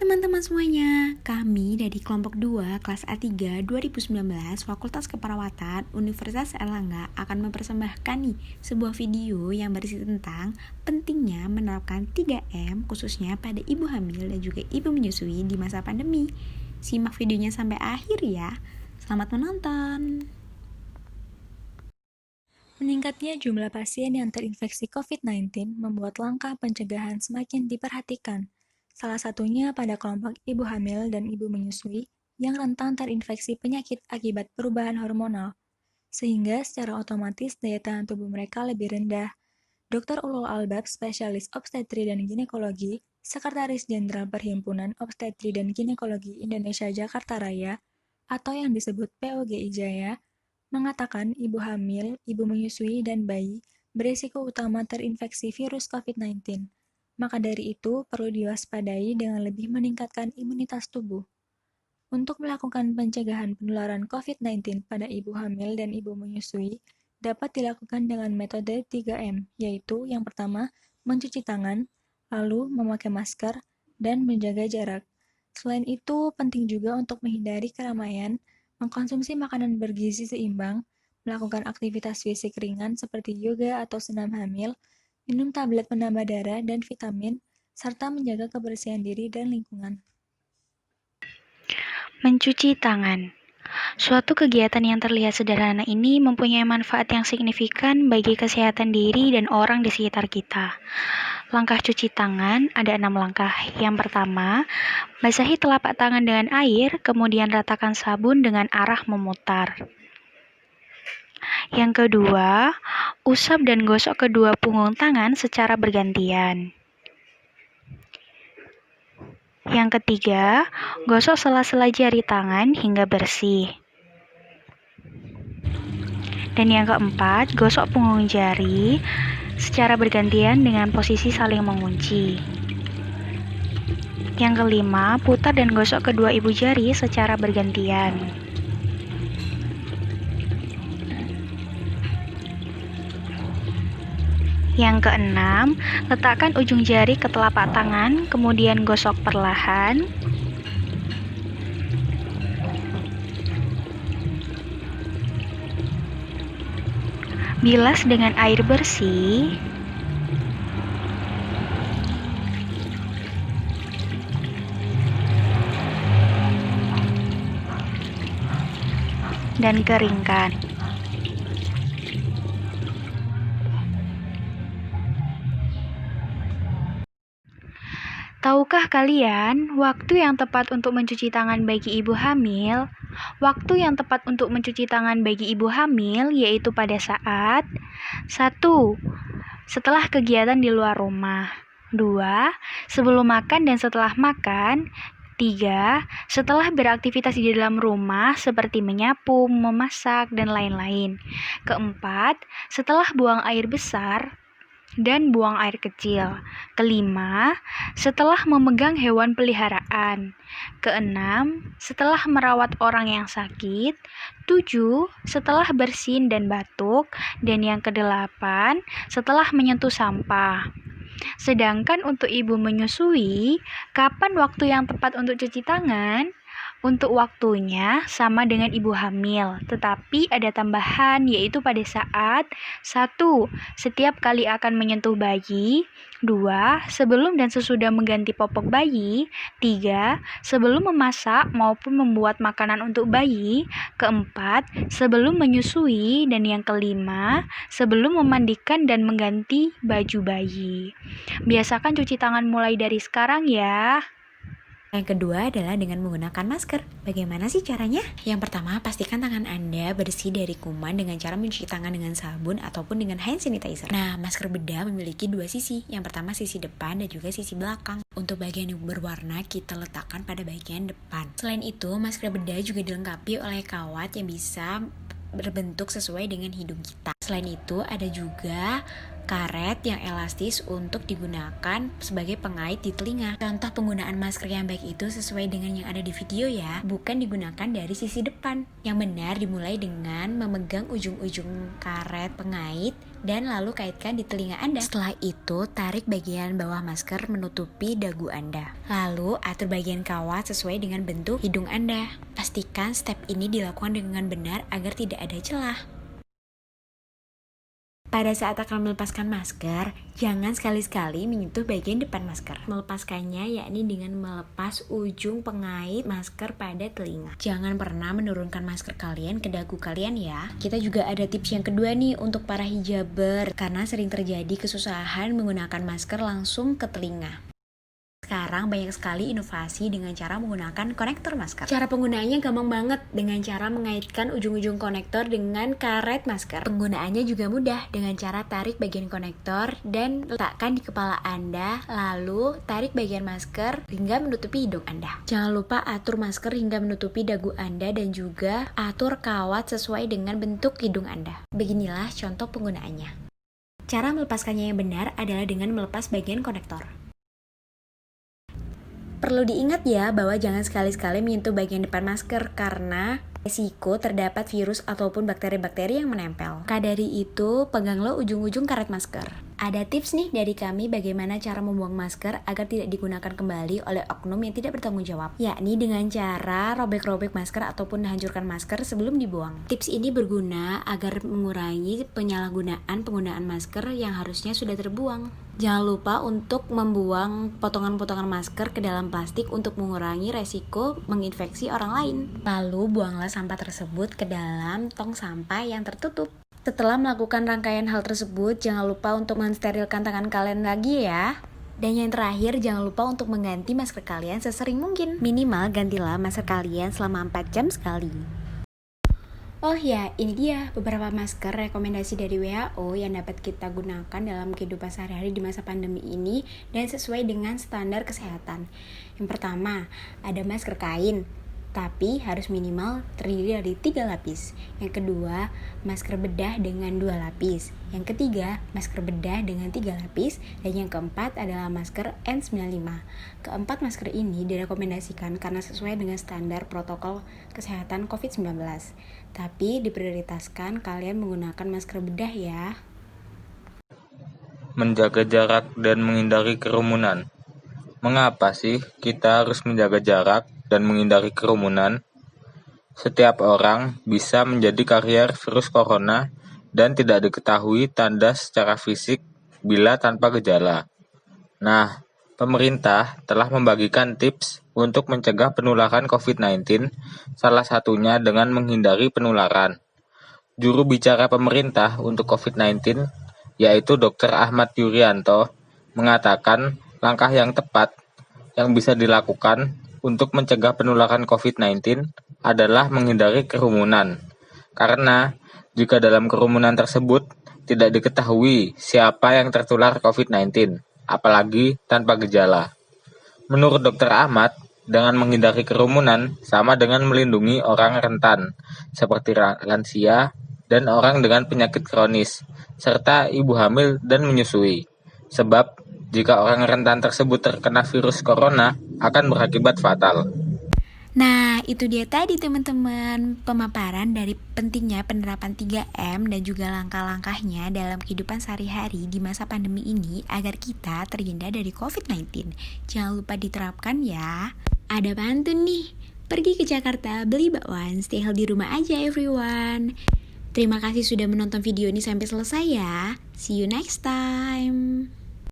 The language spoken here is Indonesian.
teman-teman semuanya, kami dari kelompok 2 kelas A3 2019 Fakultas Keperawatan Universitas Airlangga akan mempersembahkan nih sebuah video yang berisi tentang pentingnya menerapkan 3M khususnya pada ibu hamil dan juga ibu menyusui di masa pandemi. Simak videonya sampai akhir ya. Selamat menonton. Meningkatnya jumlah pasien yang terinfeksi COVID-19 membuat langkah pencegahan semakin diperhatikan. Salah satunya pada kelompok ibu hamil dan ibu menyusui yang rentan terinfeksi penyakit akibat perubahan hormonal, sehingga secara otomatis daya tahan tubuh mereka lebih rendah. Dr. Ulul Albab, spesialis obstetri dan ginekologi, Sekretaris Jenderal Perhimpunan Obstetri dan Ginekologi Indonesia Jakarta Raya, atau yang disebut POGI Jaya, mengatakan ibu hamil, ibu menyusui, dan bayi berisiko utama terinfeksi virus COVID-19. Maka dari itu, perlu diwaspadai dengan lebih meningkatkan imunitas tubuh. Untuk melakukan pencegahan penularan COVID-19 pada ibu hamil dan ibu menyusui, dapat dilakukan dengan metode 3M, yaitu yang pertama, mencuci tangan, lalu memakai masker, dan menjaga jarak. Selain itu, penting juga untuk menghindari keramaian, mengkonsumsi makanan bergizi seimbang, melakukan aktivitas fisik ringan seperti yoga atau senam hamil, minum tablet penambah darah dan vitamin, serta menjaga kebersihan diri dan lingkungan. Mencuci tangan. Suatu kegiatan yang terlihat sederhana ini mempunyai manfaat yang signifikan bagi kesehatan diri dan orang di sekitar kita. Langkah cuci tangan ada 6 langkah. Yang pertama, basahi telapak tangan dengan air, kemudian ratakan sabun dengan arah memutar. Yang kedua, usap dan gosok kedua punggung tangan secara bergantian. Yang ketiga, gosok sela-sela jari tangan hingga bersih. Dan yang keempat, gosok punggung jari secara bergantian dengan posisi saling mengunci. Yang kelima, putar dan gosok kedua ibu jari secara bergantian. Yang keenam, letakkan ujung jari ke telapak tangan, kemudian gosok perlahan. Bilas dengan air bersih. Dan keringkan. Tahukah kalian waktu yang tepat untuk mencuci tangan bagi ibu hamil? Waktu yang tepat untuk mencuci tangan bagi ibu hamil yaitu pada saat 1. Setelah kegiatan di luar rumah. 2. Sebelum makan dan setelah makan. 3. Setelah beraktivitas di dalam rumah seperti menyapu, memasak, dan lain-lain. 4. Setelah buang air besar dan buang air kecil. 5. Setelah memegang hewan peliharaan. 6. Setelah merawat orang yang sakit. 7. Setelah bersin dan batuk. Dan yang ke-8, setelah menyentuh sampah. Sedangkan untuk ibu menyusui, kapan waktu yang tepat untuk cuci tangan? Untuk waktunya sama dengan ibu hamil, tetapi ada tambahan yaitu pada saat 1. Setiap kali akan menyentuh bayi. 2. Sebelum dan sesudah mengganti popok bayi. 3. Sebelum memasak maupun membuat makanan untuk bayi. 4. Sebelum menyusui. Dan yang kelima, sebelum memandikan dan mengganti baju bayi. Biasakan cuci tangan mulai dari sekarang ya. Yang kedua adalah dengan menggunakan masker. Bagaimana sih caranya? Yang pertama, pastikan tangan Anda bersih dari kuman dengan cara mencuci tangan dengan sabun ataupun dengan hand sanitizer. Nah, masker bedah memiliki dua sisi. Yang pertama sisi depan dan juga sisi belakang. Untuk bagian yang berwarna, kita letakkan pada bagian depan. Selain itu, masker bedah juga dilengkapi oleh kawat yang bisa berbentuk sesuai dengan hidung kita. Selain itu, ada juga karet yang elastis untuk digunakan sebagai pengait di telinga. Contoh penggunaan masker yang baik itu sesuai dengan yang ada di video ya, bukan digunakan dari sisi depan. Yang benar dimulai dengan memegang ujung-ujung karet pengait dan lalu kaitkan di telinga Anda. Setelah itu, tarik bagian bawah masker menutupi dagu Anda. Lalu, atur bagian kawat sesuai dengan bentuk hidung Anda. Pastikan step ini dilakukan dengan benar agar tidak ada celah. Pada saat akan melepaskan masker, jangan sekali-sekali menyentuh bagian depan masker. Melepaskannya yakni dengan melepas ujung pengait masker pada telinga. Jangan pernah menurunkan masker kalian ke dagu kalian ya. Kita juga ada tips yang kedua nih untuk para hijaber, karena sering terjadi kesusahan menggunakan masker langsung ke telinga. Sekarang banyak sekali inovasi dengan cara menggunakan konektor masker. Cara penggunaannya gampang banget dengan cara mengaitkan ujung-ujung konektor dengan karet masker. Penggunaannya juga mudah dengan cara tarik bagian konektor dan letakkan di kepala Anda, lalu tarik bagian masker hingga menutupi hidung Anda. Jangan lupa atur masker hingga menutupi dagu Anda dan juga atur kawat sesuai dengan bentuk hidung Anda. Beginilah contoh penggunaannya. Cara melepaskannya yang benar adalah dengan melepas bagian konektor. Perlu diingat ya bahwa jangan sekali-sekali menyentuh bagian depan masker karena resiko terdapat virus ataupun bakteri-bakteri yang menempel. Maka dari itu, peganglah ujung-ujung karet masker. Ada tips nih dari kami bagaimana cara membuang masker agar tidak digunakan kembali oleh oknum yang tidak bertanggung jawab, yakni dengan cara robek-robek masker ataupun hancurkan masker sebelum dibuang. Tips ini berguna agar mengurangi penyalahgunaan penggunaan masker yang harusnya sudah terbuang. Jangan lupa untuk membuang potongan-potongan masker ke dalam plastik untuk mengurangi resiko menginfeksi orang lain. Lalu buanglah sampah tersebut ke dalam tong sampah yang tertutup. Setelah melakukan rangkaian hal tersebut, jangan lupa untuk mensterilkan tangan kalian lagi ya. Dan yang terakhir, jangan lupa untuk mengganti masker kalian sesering mungkin. Minimal gantilah masker kalian selama 4 jam sekali. Oh ya, ini dia beberapa masker rekomendasi dari WHO yang dapat kita gunakan dalam kehidupan sehari-hari di masa pandemi ini dan sesuai dengan standar kesehatan. Yang pertama, ada masker kain, tapi harus minimal terdiri dari 3 lapis. Yang kedua, masker bedah dengan 2 lapis. Yang ketiga, masker bedah dengan 3 lapis. Dan yang keempat adalah masker N95. Keempat masker ini direkomendasikan karena sesuai dengan standar protokol kesehatan COVID-19. Tapi diprioritaskan kalian menggunakan masker bedah ya. Menjaga jarak dan menghindari kerumunan. Mengapa sih kita harus menjaga jarak dan menghindari kerumunan? Setiap orang bisa menjadi karier virus corona dan tidak diketahui tanda secara fisik bila tanpa gejala. Nah, pemerintah telah membagikan tips untuk mencegah penularan COVID-19, salah satunya dengan menghindari penularan. Juru bicara pemerintah untuk COVID-19, yaitu Dr. Ahmad Yuryanto, mengatakan langkah yang tepat yang bisa dilakukan untuk mencegah penularan COVID-19 adalah menghindari kerumunan. Karena jika dalam kerumunan tersebut tidak diketahui siapa yang tertular COVID-19, apalagi tanpa gejala. Menurut Dr. Ahmad, dengan menghindari kerumunan sama dengan melindungi orang rentan, seperti lansia dan orang dengan penyakit kronis, serta ibu hamil dan menyusui. Sebab jika orang rentan tersebut terkena virus corona, akan berakibat fatal. Nah, itu dia tadi teman-teman pemaparan dari pentingnya penerapan 3M dan juga langkah-langkahnya dalam kehidupan sehari-hari di masa pandemi ini agar kita terhindar dari COVID-19. Jangan lupa diterapkan ya. Ada pantun nih, pergi ke Jakarta beli bakwan, stay healthy di rumah aja everyone. Terima kasih sudah menonton video ini sampai selesai ya. See you next time.